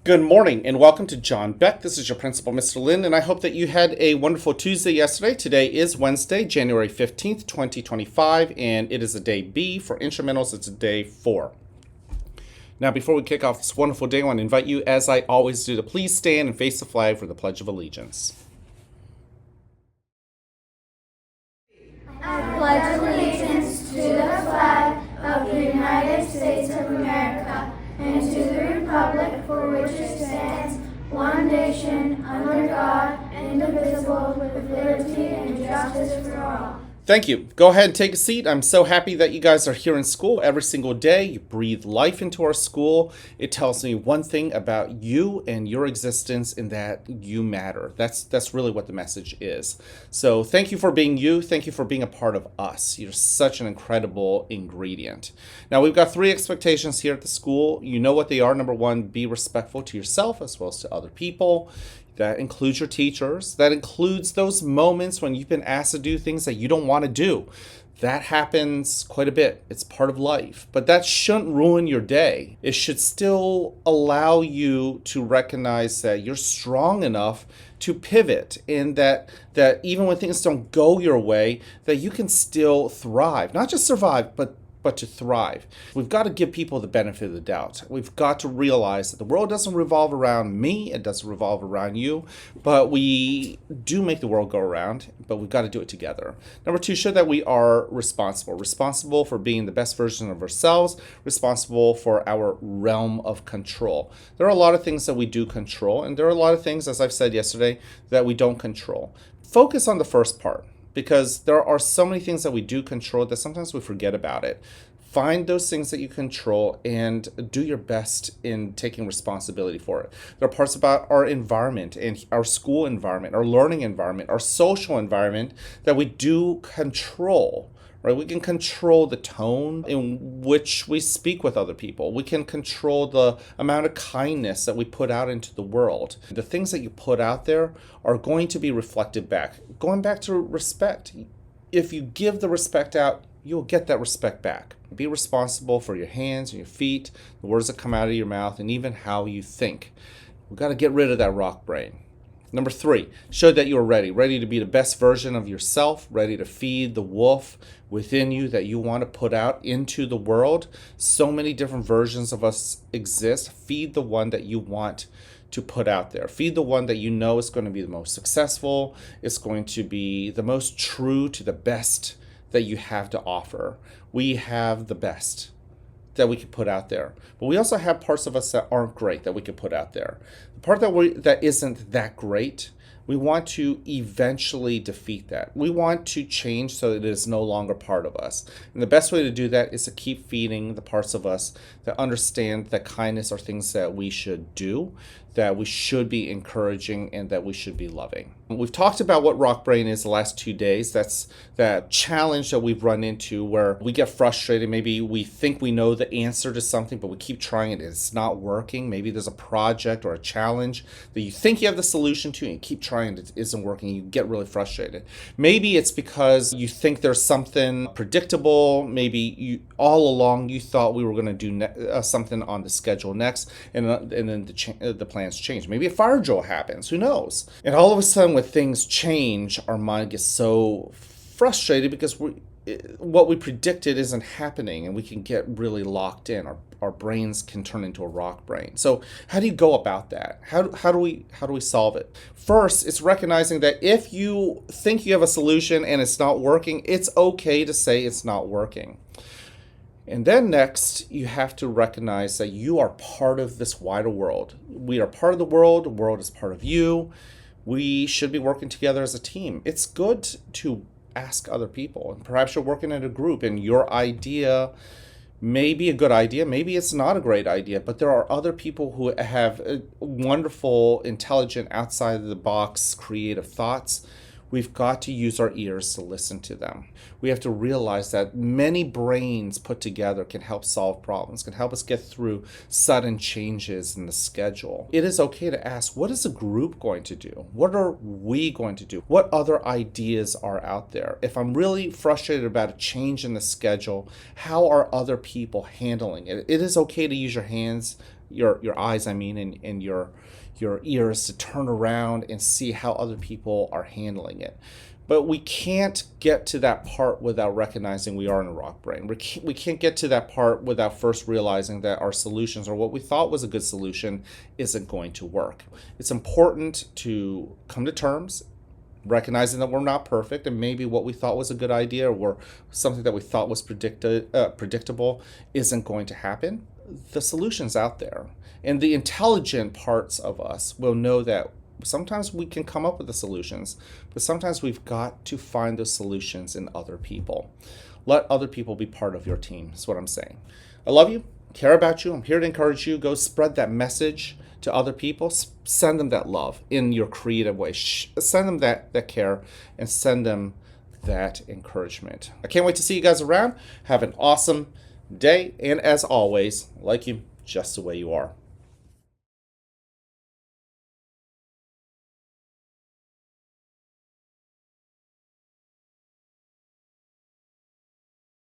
Good morning and welcome to John Beck. This is your principal, Mr. Lin, and I hope that you had a wonderful Tuesday yesterday. Today is Wednesday, January 15th, 2025, and it is a day B. For instrumentals, it's a day 4. Now, before we kick off this wonderful day, I want to invite you, as I always do, to please stand and face the flag for the Pledge of Allegiance. I pledge allegiance to the flag of the United States of America and to the republic for which it stands, one nation, under God, indivisible, with liberty and justice for all. Thank you. Go ahead and take a seat. I'm so happy that you guys are here in school every single day. You breathe life into our school. It tells me one thing about you and your existence, in that you matter. That's really what the message is. So thank you for being you. Thank you for being a part of us. You're such an incredible ingredient. Now, we've got 3 expectations here at the school. You know what they are. Number 1, be respectful to yourself as well as to other people. That includes your teachers. That includes those moments when you've been asked to do things that you don't want to do. That happens quite a bit. It's part of life. But that shouldn't ruin your day. It should still allow you to recognize that you're strong enough to pivot, and that even when things don't go your way, that you can still thrive. Not just survive, but to thrive. We've got to give people the benefit of the doubt. We've got to realize that the world doesn't revolve around me, it doesn't revolve around you, but we do make the world go around, but we've got to do it together. Number 2, show that we are responsible for being the best version of ourselves, responsible for our realm of control. There are a lot of things that we do control, and there are a lot of things, as I've said yesterday, that we don't control. Focus on the first part, because there are so many things that we do control that sometimes we forget about it. Find those things that you control and do your best in taking responsibility for it. There are parts about our environment and our school environment, our learning environment, our social environment that we do control. Right? We can control the tone in which we speak with other people. We can control the amount of kindness that we put out into the world. The things that you put out there are going to be reflected back. Going back to respect. If you give the respect out, you'll get that respect back. Be responsible for your hands and your feet, the words that come out of your mouth, and even how you think. We've got to get rid of that rock brain. Number 3, show that you're ready to be the best version of yourself, ready to feed the wolf within you that you want to put out into the world. So many different versions of us exist. Feed the one that you want to put out there. Feed the one that you know is going to be the most successful. It's going to be the most true to the best that you have to offer. We have the best that we could put out there, but we also have parts of us that aren't great that we could put out there. The part that isn't that great, we want to eventually defeat that. We want to change so that it is no longer part of us. And the best way to do that is to keep feeding the parts of us that understand that kindness are things that we should do, that we should be encouraging, and that we should be loving. We've talked about what rock brain is the last 2 days. That's that challenge that we've run into where we get frustrated. Maybe we think we know the answer to something, but we keep trying it and it's not working. Maybe there's a project or a challenge that you think you have the solution to and you keep trying, it isn't working. You get really frustrated. Maybe it's because you think there's something predictable. Maybe all along you thought we were going to do something on the schedule next, and then the plans change. Maybe a fire drill happens. Who knows? And all of a sudden, when things change, our mind gets so frustrated because what we predicted isn't happening, and we can get really locked in. Our brains can turn into a rock brain. So how do you go about that? How do we solve it? First, it's recognizing that if you think you have a solution and it's not working, it's okay to say it's not working. And then next, you have to recognize that you are part of this wider world. We are part of the world is part of you. We should be working together as a team. It's good to ask other people, and perhaps you're working in a group and your idea may be a good idea, maybe it's not a great idea, but there are other people who have wonderful, intelligent, outside of the box, creative thoughts. We've got to use our ears to listen to them. We have to realize that many brains put together can help solve problems, can help us get through sudden changes in the schedule. It is okay to ask, what is a group going to do? What are we going to do? What other ideas are out there? If I'm really frustrated about a change in the schedule, how are other people handling it? It is okay to use your hands your eyes, I mean, and your ears to turn around and see how other people are handling it. But we can't get to that part without recognizing we are in a rock brain. We can't get to that part without first realizing that our solutions, or what we thought was a good solution, isn't going to work. It's important to come to terms, recognizing that we're not perfect, and maybe what we thought was a good idea or something that we thought was predictable isn't going to happen. The solution's out there. And the intelligent parts of us will know that sometimes we can come up with the solutions, but sometimes we've got to find those solutions in other people. Let other people be part of your team, is what I'm saying. I love you, care about you. I'm here to encourage you. Go spread that message to other people. Send them that love in your creative way. Send them that care, and send them that encouragement. I can't wait to see you guys around. Have an awesome day. And as always, like you just the way you are.